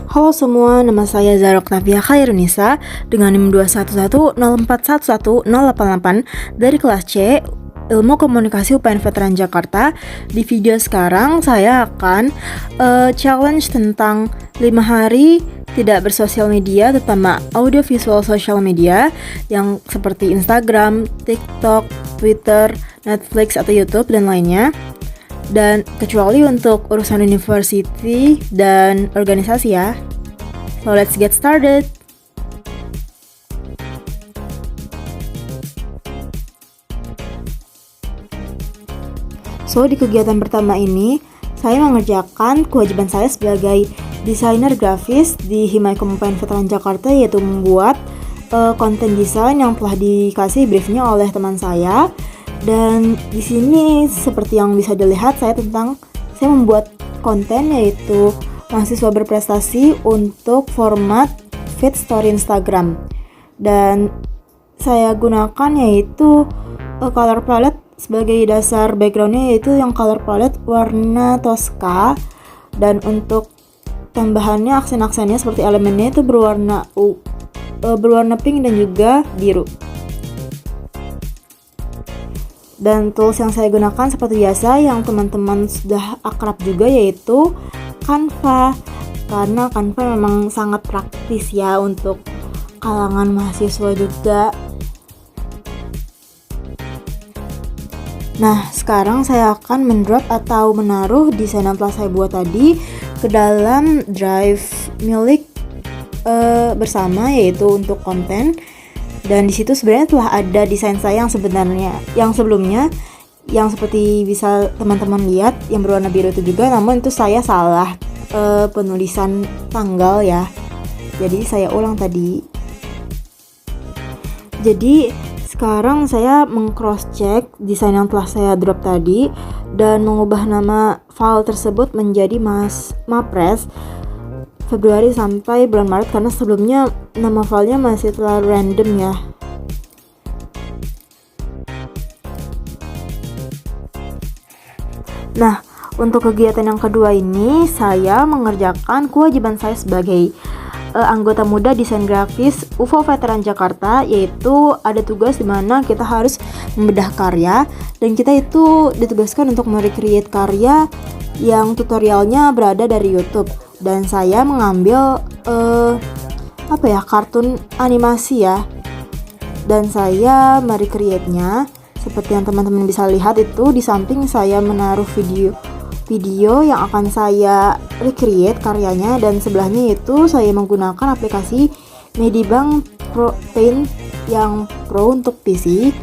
Halo semua, nama saya Zara Octavia Khairunisa dengan NIM 21104111088 dari kelas C Ilmu Komunikasi UPN Veteran Jakarta. Di video sekarang saya akan challenge tentang 5 hari tidak bersosial media, terutama audio visual social media yang seperti Instagram, TikTok, Twitter, Netflix atau YouTube dan lainnya. Dan kecuali untuk urusan university dan organisasi ya. So let's get started. So di kegiatan pertama ini saya mengerjakan kewajiban saya sebagai desainer grafis di Himaykom UPN Veteran Jakarta, yaitu membuat konten desain yang telah dikasih briefnya oleh teman saya. Dan di sini seperti yang bisa dilihat saya membuat konten yaitu mahasiswa berprestasi untuk format feed story Instagram. Dan saya gunakan yaitu color palette sebagai dasar backgroundnya, yaitu yang color palette warna Tosca. Dan untuk tambahannya aksen-aksennya seperti elemennya itu berwarna pink dan juga biru. Dan tools yang saya gunakan seperti biasa yang teman-teman sudah akrab juga, yaitu Canva. Karena Canva memang sangat praktis ya untuk kalangan mahasiswa juga. Nah, sekarang saya akan mendrop atau menaruh desain yang telah saya buat tadi ke dalam drive milik bersama, yaitu untuk konten. Dan di situ sebenarnya telah ada desain saya yang sebelumnya yang seperti bisa teman-teman lihat yang berwarna biru itu juga, namun itu saya salah penulisan tanggal ya. Jadi saya ulang tadi. Jadi sekarang saya meng-cross check desain yang telah saya drop tadi dan mengubah nama file tersebut menjadi Mapres Februari sampai bulan Maret, karena sebelumnya nama filenya masih terlalu random ya. Nah, untuk kegiatan yang kedua ini saya mengerjakan kewajiban saya sebagai anggota muda desain grafis UFO Veteran Jakarta, yaitu ada tugas di mana kita harus membedah karya dan kita itu ditugaskan untuk merecreate karya yang tutorialnya berada dari YouTube. Dan saya mengambil kartun animasi ya. Dan saya merecreate-nya seperti yang teman-teman bisa lihat itu di samping saya menaruh video yang akan saya recreate karyanya, dan sebelahnya itu saya menggunakan aplikasi Medibank Paint yang Pro untuk PC.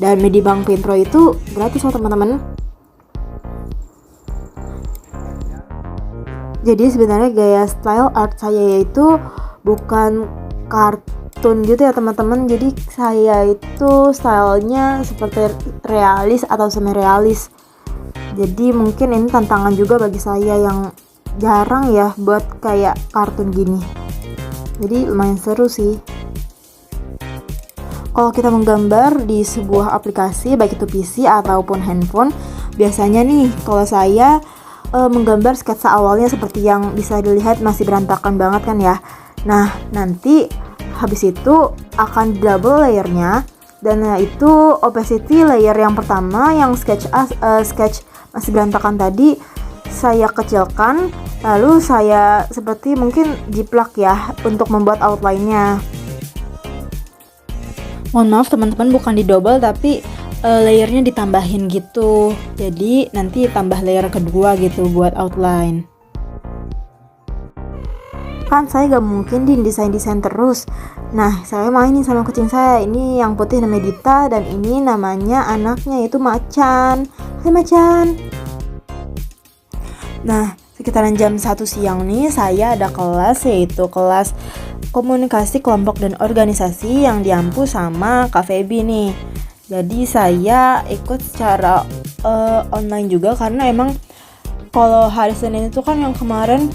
Dan Medibank Paint Pro itu gratis loh teman-teman. Jadi sebenarnya gaya style art saya yaitu bukan kartun gitu ya teman-teman. Jadi saya itu stylenya seperti realis atau semi realis. Jadi mungkin ini tantangan juga bagi saya yang jarang ya buat kayak kartun gini. Jadi lumayan seru sih. Kalau kita menggambar di sebuah aplikasi baik itu PC ataupun handphone, biasanya nih kalau saya menggambar sketsa awalnya seperti yang bisa dilihat masih berantakan banget kan ya. Nah, nanti habis itu akan double layernya, dan itu opacity layer yang pertama yang sketch masih berantakan tadi saya kecilkan, lalu saya seperti mungkin jiplak ya untuk membuat outline-nya. Mohon maaf teman-teman, bukan di double tapi layernya ditambahin gitu. Jadi nanti tambah layer kedua gitu buat outline. Kan saya gak mungkin desain terus. Nah, saya mainin sama kucing saya. Ini yang putih namanya Dita, dan ini namanya anaknya yaitu Macan. Hai Macan. Nah, sekitaran jam 1 siang nih saya ada kelas, yaitu kelas komunikasi kelompok dan organisasi yang diampu sama Kak Feby nih. Jadi saya ikut secara online juga, karena emang kalau hari Senin itu kan yang kemarin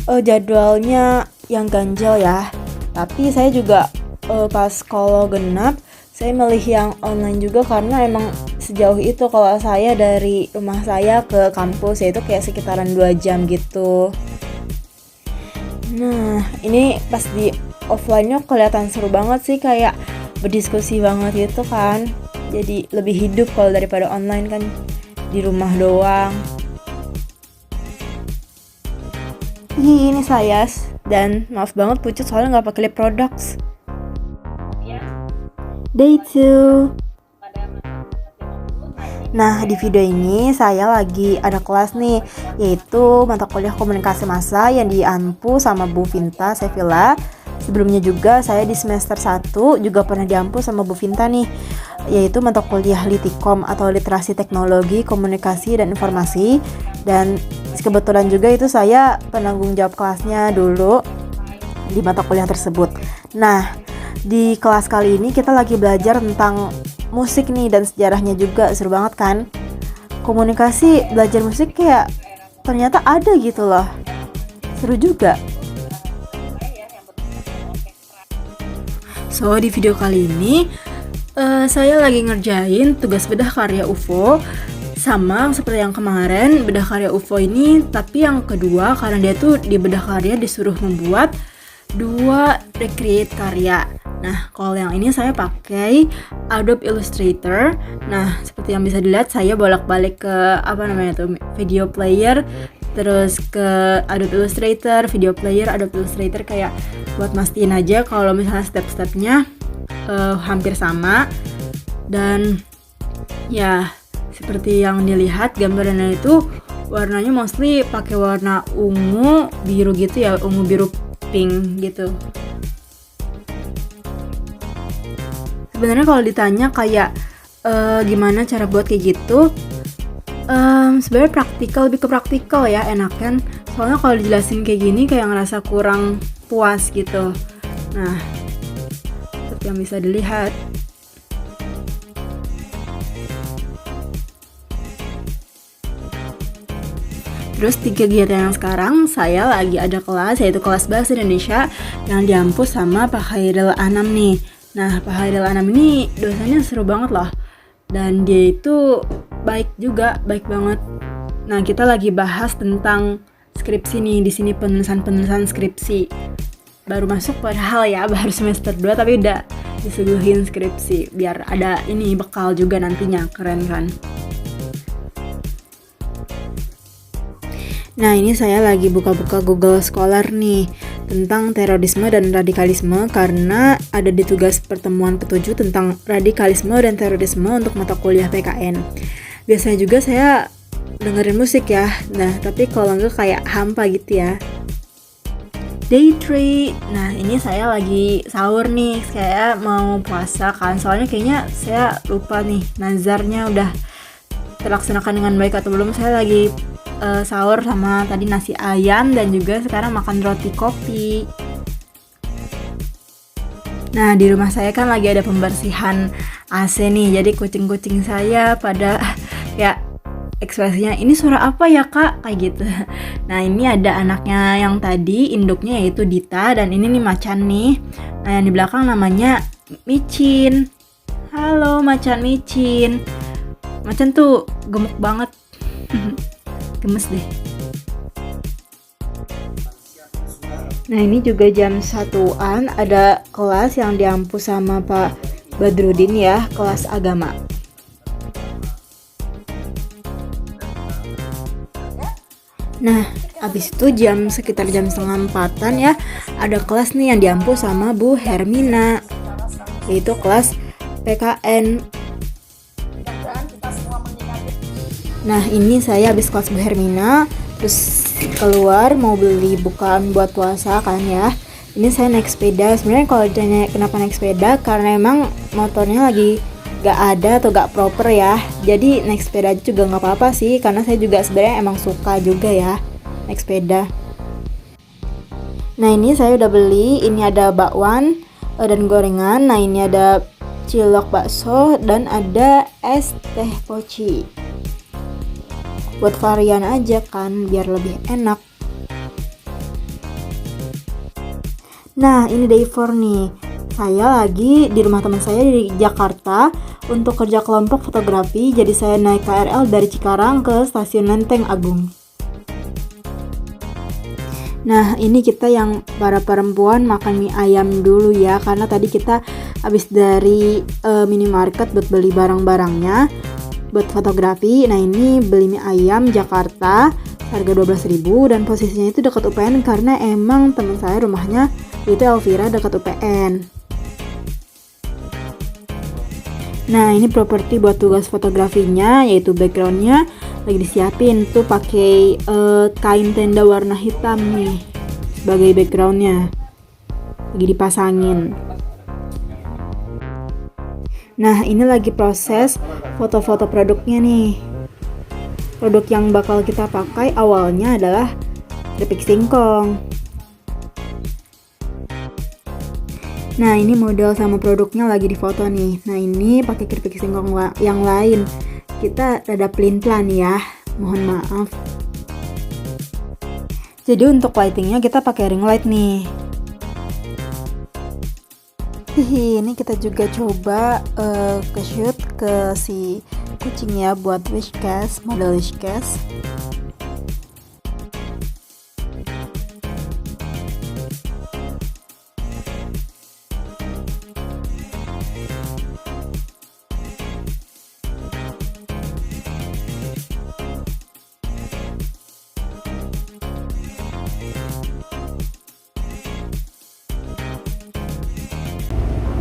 jadwalnya yang ganjil ya. Tapi saya juga pas kalau genap saya milih yang online juga, karena emang sejauh itu kalau saya dari rumah saya ke kampus yaitu kayak sekitaran 2 jam gitu. Nah, ini pas di offline-nya kelihatan seru banget sih, kayak berdiskusi banget gitu kan. Jadi lebih hidup kalau daripada online kan di rumah doang. Ini saya dan maaf banget pucut soalnya nggak pakai lip products. Day 2. Nah, di video ini saya lagi ada kelas nih, yaitu mata kuliah komunikasi massa yang diampu sama Bu Vinta Sevilla. Sebelumnya juga saya di semester 1 juga pernah diampu sama Bu Vinta nih, yaitu mata kuliah Litikom atau Literasi Teknologi Komunikasi dan Informasi. Dan kebetulan juga itu saya penanggung jawab kelasnya dulu di mata kuliah tersebut. Nah, di kelas kali ini kita lagi belajar tentang musik nih dan sejarahnya juga, seru banget kan? Komunikasi belajar musik kayak ternyata ada gitu loh, seru juga. So di video kali ini saya lagi ngerjain tugas bedah karya UFO, sama seperti yang kemarin bedah karya UFO ini, tapi yang kedua karena dia tuh di bedah karya disuruh membuat 2 recreate karya. Nah, kalau yang ini saya pakai Adobe Illustrator. Nah, seperti yang bisa dilihat saya bolak-balik ke video player, terus ke Adobe Illustrator, video player, Adobe Illustrator, kayak buat mastiin aja kalau misalnya step-stepnya hampir sama. Dan ya, seperti yang dilihat gambarannya itu warnanya mostly pakai warna ungu biru gitu ya, ungu biru pink gitu. Sebenarnya kalau ditanya kayak gimana cara buat kayak gitu, sebenarnya praktikal, lebih ke praktikal ya enakan. Soalnya kalau dijelasin kayak gini kayak ngerasa kurang puas gitu. Nah, seperti yang bisa dilihat. Terus di kegiatan yang sekarang saya lagi ada kelas, yaitu kelas Bahasa Indonesia yang diampu sama Pak Hairil Anam nih. Nah, Pak Hairil Anam ini dosennya seru banget loh. Dan dia itu baik juga, baik banget. Nah, kita lagi bahas tentang skripsi nih, di sini penulisan skripsi. Baru masuk padahal ya, baru semester 2 tapi udah disuguhin skripsi. Biar ada ini bekal juga nantinya, keren kan? Nah, ini saya lagi buka-buka Google Scholar nih tentang terorisme dan radikalisme, karena ada di tugas pertemuan ke-7 tentang radikalisme dan terorisme untuk mata kuliah PKN. Biasanya juga saya dengerin musik ya. Nah, tapi kalau enggak kayak hampa gitu ya. Day 3. Nah, ini saya lagi sahur nih. Saya mau puasa kan. Soalnya kayaknya saya lupa nih nazarnya udah terlaksanakan dengan baik atau belum. Saya lagi sahur sama tadi nasi ayam dan juga sekarang makan roti kopi. Nah, di rumah saya kan lagi ada pembersihan AC nih, jadi kucing-kucing saya pada kayak ekspresinya, ini suara apa ya kak? Kayak gitu. Nah, ini ada anaknya yang tadi, induknya yaitu Dita, dan ini nih macan nih. Nah, yang di belakang namanya Micin. Halo macan Micin. Macan tuh gemuk banget. Gemes deh. Nah, ini juga jam 1-an ada kelas yang diampu sama Pak Badrudin ya, kelas agama. Nah, abis itu sekitar jam 3:30 ya, ada kelas nih yang diampu sama Bu Hermina, yaitu kelas PKN. Nah, ini saya habis kelas Bu Hermina, terus keluar mau beli bukaan buat puasa kan ya. Ini saya naik sepeda. Sebenarnya kalau ditanya kenapa naik sepeda, karena emang motornya lagi gak ada atau gak proper ya. Jadi naik sepeda aja juga gak apa-apa sih, karena saya juga sebenarnya emang suka juga ya naik sepeda. Nah, ini saya udah beli. Ini ada bakwan dan gorengan. Nah, ini ada cilok bakso dan ada es teh poci. Buat varian aja kan, biar lebih enak. Nah, ini day 4 nih. Saya lagi di rumah teman saya di Jakarta untuk kerja kelompok fotografi. Jadi saya naik KRL dari Cikarang ke stasiun Lenteng Agung. Nah, ini kita yang para perempuan makan mie ayam dulu ya, karena tadi kita habis dari minimarket buat beli barang-barangnya buat fotografi. Nah, ini beli mie ayam Jakarta harga 12.000 dan posisinya itu dekat UPN karena emang teman saya rumahnya itu Elvira dekat UPN. Nah, ini properti buat tugas fotografinya, yaitu backgroundnya lagi disiapin tuh pakai kain tenda warna hitam nih sebagai backgroundnya, lagi dipasangin. Nah, ini lagi proses foto-foto produknya nih. Produk yang bakal kita pakai awalnya adalah keripik singkong. Nah, ini model sama produknya lagi difoto nih. Nah, ini pakai keripik singkong yang lain. Kita rada pelin-pelan ya, mohon maaf. Jadi untuk lightingnya kita pakai ring light nih. Ini kita juga coba ke shoot ke si kucing ya buat Whiskas, model Whiskas.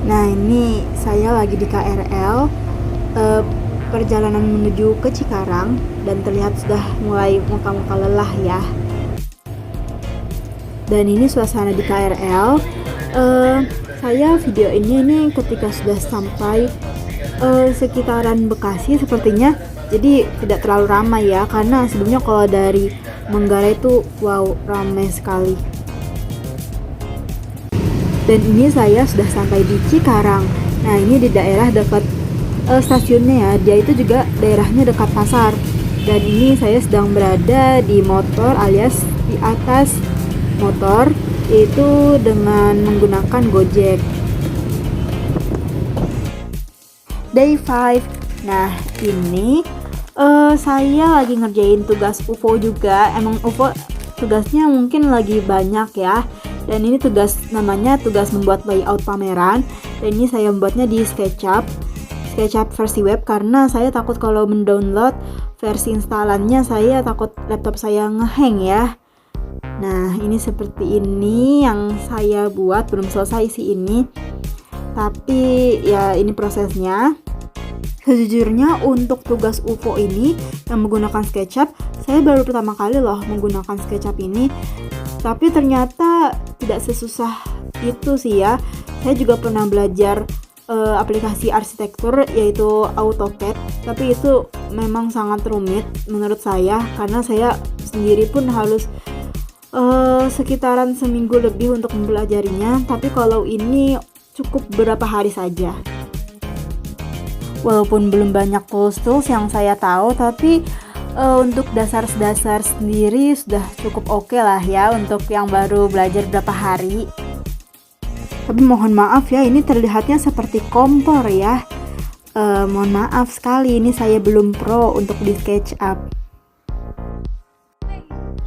Nah, ini saya lagi di KRL, perjalanan menuju ke Cikarang dan terlihat sudah mulai muka-muka lelah ya. Dan ini suasana di KRL. Saya video ini ketika sudah sampai sekitaran Bekasi sepertinya, jadi tidak terlalu ramai ya, karena sebelumnya kalau dari Manggarai itu wow ramai sekali. Dan ini saya sudah sampai di Cikarang. Nah, ini di daerah dekat stasiunnya ya. Dia itu juga daerahnya dekat pasar. Dan ini saya sedang berada di motor alias di atas motor, yaitu dengan menggunakan Gojek. Day 5. Nah, ini saya lagi ngerjain tugas UFO juga. Emang UFO tugasnya mungkin lagi banyak ya. Dan ini namanya tugas membuat layout pameran. Dan ini saya membuatnya di SketchUp versi web, karena saya takut kalau mendownload versi instalannya saya takut laptop saya ngehang ya. Nah, ini seperti ini yang saya buat, belum selesai sih ini, tapi ya ini prosesnya. Sejujurnya untuk tugas UFO ini yang menggunakan SketchUp, saya baru pertama kali loh menggunakan SketchUp ini. Tapi ternyata tidak sesusah itu sih ya. Saya juga pernah belajar aplikasi arsitektur yaitu AutoCAD, tapi itu memang sangat rumit menurut saya, karena saya sendiri pun harus sekitaran seminggu lebih untuk mempelajarinya. Tapi kalau ini cukup beberapa hari saja. Walaupun belum banyak tools yang saya tahu, tapi untuk dasar-dasar sendiri sudah cukup oke lah ya untuk yang baru belajar berapa hari. Tapi mohon maaf ya, ini terlihatnya seperti kompor ya. Mohon maaf sekali, ini saya belum pro untuk di SketchUp.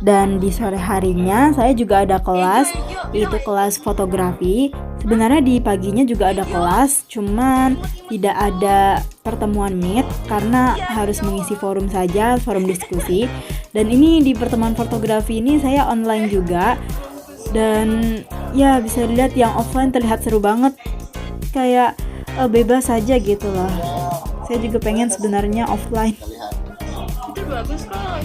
Dan di sore harinya saya juga ada kelas, yaitu kelas fotografi. Sebenarnya di paginya juga ada kelas, cuman tidak ada pertemuan meet karena harus mengisi forum saja, forum diskusi. Dan ini di pertemuan fotografi ini saya online juga. Dan ya bisa dilihat yang offline terlihat seru banget, kayak bebas saja gitu lah. Saya juga pengen sebenarnya offline. Itu bagus kok.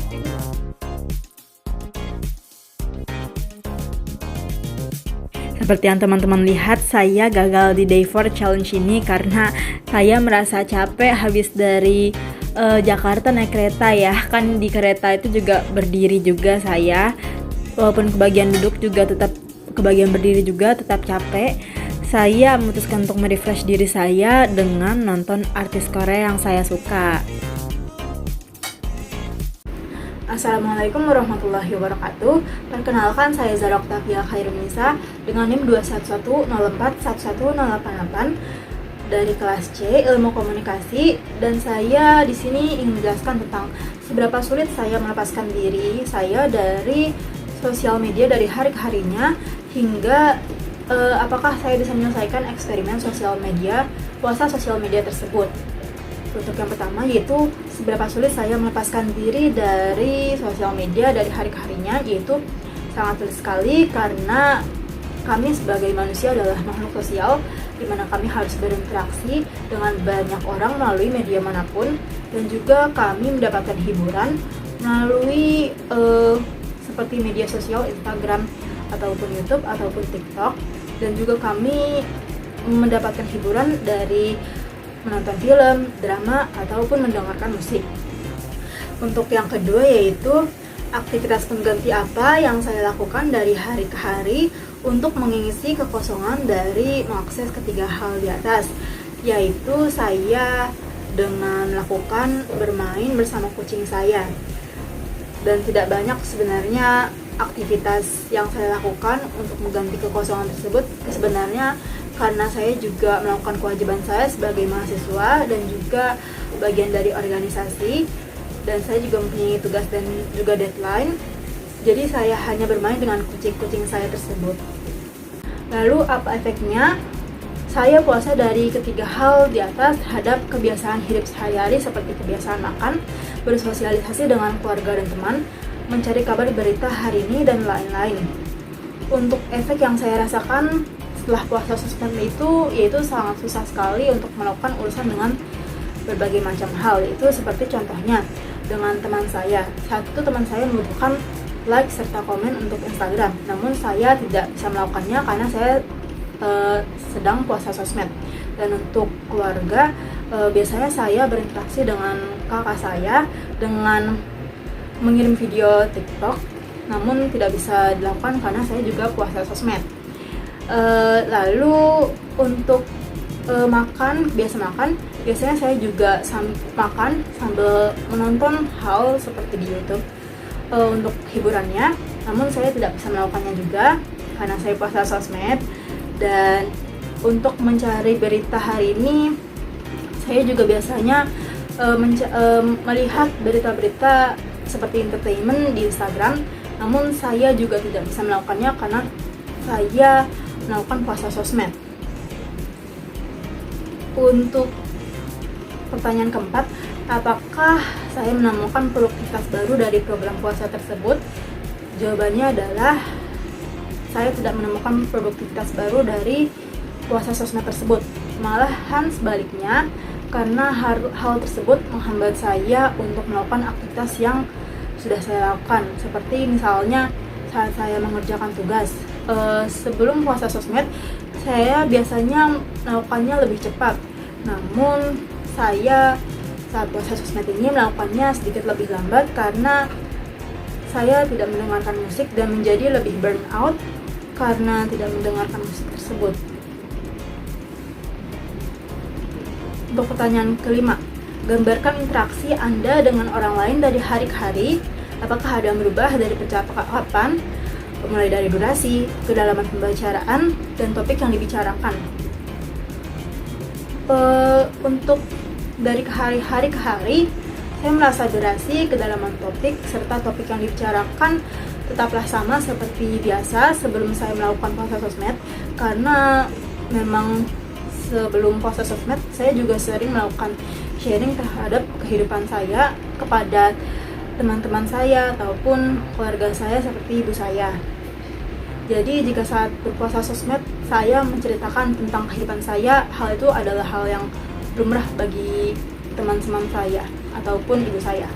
Seperti yang teman-teman lihat, saya gagal di Day 4 challenge ini karena saya merasa capek habis dari Jakarta naik kereta ya. Kan di kereta itu juga berdiri juga saya. Walaupun kebagian duduk juga tetap, kebagian berdiri juga tetap capek. Saya memutuskan untuk merefresh diri saya dengan nonton artis Korea yang saya suka. Assalamualaikum warahmatullahi wabarakatuh. Perkenalkan, saya Zara Octavia Khairunisa dengan NIM 211041188 dari kelas C Ilmu Komunikasi, dan saya di sini ingin menjelaskan tentang seberapa sulit saya melepaskan diri saya dari sosial media dari hari ke harinya hingga apakah saya bisa menyelesaikan eksperimen puasa sosial media tersebut. Untuk yang pertama yaitu seberapa sulit saya melepaskan diri dari sosial media dari hari ke harinya, yaitu sangat sulit sekali karena kami sebagai manusia adalah makhluk sosial di mana kami harus berinteraksi dengan banyak orang melalui media manapun, dan juga kami mendapatkan hiburan melalui seperti media sosial Instagram ataupun YouTube ataupun TikTok, dan juga kami mendapatkan hiburan dari menonton film, drama, ataupun mendengarkan musik. Untuk yang kedua yaitu aktivitas pengganti apa yang saya lakukan dari hari ke hari untuk mengisi kekosongan dari mengakses ketiga hal di atas, yaitu saya dengan melakukan bermain bersama kucing saya. Dan tidak banyak sebenarnya aktivitas yang saya lakukan untuk mengganti kekosongan tersebut, sebenarnya karena saya juga melakukan kewajiban saya sebagai mahasiswa dan juga bagian dari organisasi, dan saya juga mempunyai tugas dan juga deadline. Jadi saya hanya bermain dengan kucing-kucing saya tersebut. Lalu apa efeknya? Saya puasa dari ketiga hal di atas terhadap kebiasaan hidup sehari-hari seperti kebiasaan makan, bersosialisasi dengan keluarga dan teman, mencari kabar berita hari ini, dan lain-lain. Untuk efek yang saya rasakan setelah puasa sosmed itu yaitu sangat susah sekali untuk melakukan urusan dengan berbagai macam hal, yaitu seperti contohnya dengan teman saya. Saat itu teman saya membutuhkan like serta komen untuk Instagram, namun saya tidak bisa melakukannya karena saya sedang puasa sosmed. Dan untuk keluarga, biasanya saya berinteraksi dengan kakak saya dengan mengirim video TikTok, namun tidak bisa dilakukan karena saya juga puasa sosmed. Lalu untuk biasanya saya juga makan sambil menonton hal seperti di YouTube untuk hiburannya, namun saya tidak bisa melakukannya juga karena saya puasa sosmed. Dan untuk mencari berita hari ini, saya juga biasanya melihat berita-berita seperti entertainment di Instagram, namun saya juga tidak bisa melakukannya karena saya melakukan puasa sosmed. Untuk pertanyaan keempat, apakah saya menemukan produktivitas baru dari program puasa tersebut? Jawabannya adalah saya tidak menemukan produktivitas baru dari puasa sosmed tersebut. Malahan sebaliknya, karena hal tersebut menghambat saya untuk melakukan aktivitas yang sudah saya lakukan. Seperti misalnya saat saya mengerjakan tugas. Sebelum puasa sosmed, saya biasanya melakukannya lebih cepat. Namun saya saat puasa sosmed ini melakukannya sedikit lebih lambat karena saya tidak mendengarkan musik dan menjadi lebih burn out karena tidak mendengarkan musik tersebut. Untuk pertanyaan kelima, gambarkan interaksi Anda dengan orang lain dari hari ke hari. Apakah ada yang berubah dari percakapan, mulai dari durasi, kedalaman pembicaraan, dan topik yang dibicarakan? Untuk dari hari ke hari, saya merasa durasi, kedalaman topik, serta topik yang dibicarakan tetaplah sama seperti biasa sebelum saya melakukan puasa sosmed, karena memang sebelum puasa sosmed saya juga sering melakukan sharing terhadap kehidupan saya kepada teman-teman saya ataupun keluarga saya seperti ibu saya. Jadi jika saat berpuasa sosmed saya menceritakan tentang kehidupan saya, hal itu adalah hal yang lumrah bagi teman-teman saya ataupun ibu saya.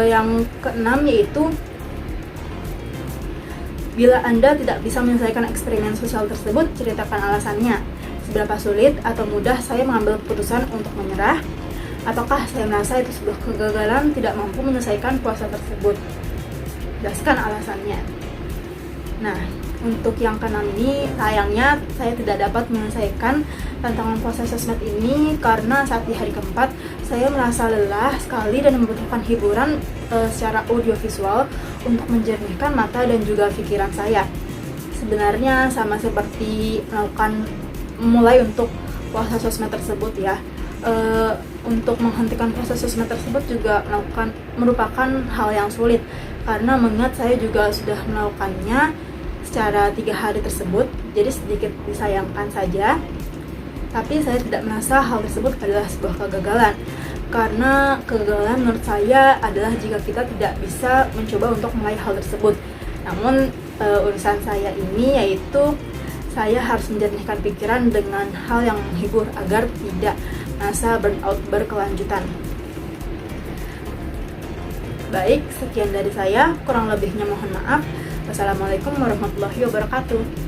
Yang keenam yaitu, bila Anda tidak bisa menyelesaikan eksperimen sosial tersebut, ceritakan alasannya. Seberapa sulit atau mudah saya mengambil keputusan untuk menyerah? Apakah saya merasa itu sebuah kegagalan tidak mampu menyelesaikan puasa tersebut? Jelaskan alasannya. Nah, untuk yang keenam ini, sayangnya saya tidak dapat menyelesaikan tantangan puasa sosmed ini karena saat di hari keempat saya merasa lelah sekali dan membutuhkan hiburan secara audiovisual untuk menjernihkan mata dan juga pikiran saya. Sebenarnya sama seperti mulai untuk puasa sosmed tersebut ya. Untuk menghentikan puasa sosmed tersebut juga merupakan hal yang sulit karena mengingat saya juga sudah melakukannya secara 3 hari tersebut, jadi sedikit disayangkan saja. Tapi saya tidak merasa hal tersebut adalah sebuah kegagalan, karena kegagalan menurut saya adalah jika kita tidak bisa mencoba untuk meraih hal tersebut. Namun urusan saya ini yaitu saya harus menjernihkan pikiran dengan hal yang menghibur agar tidak merasa burnout berkelanjutan. Baik, sekian dari saya, kurang lebihnya mohon maaf. Wassalamualaikum warahmatullahi wabarakatuh.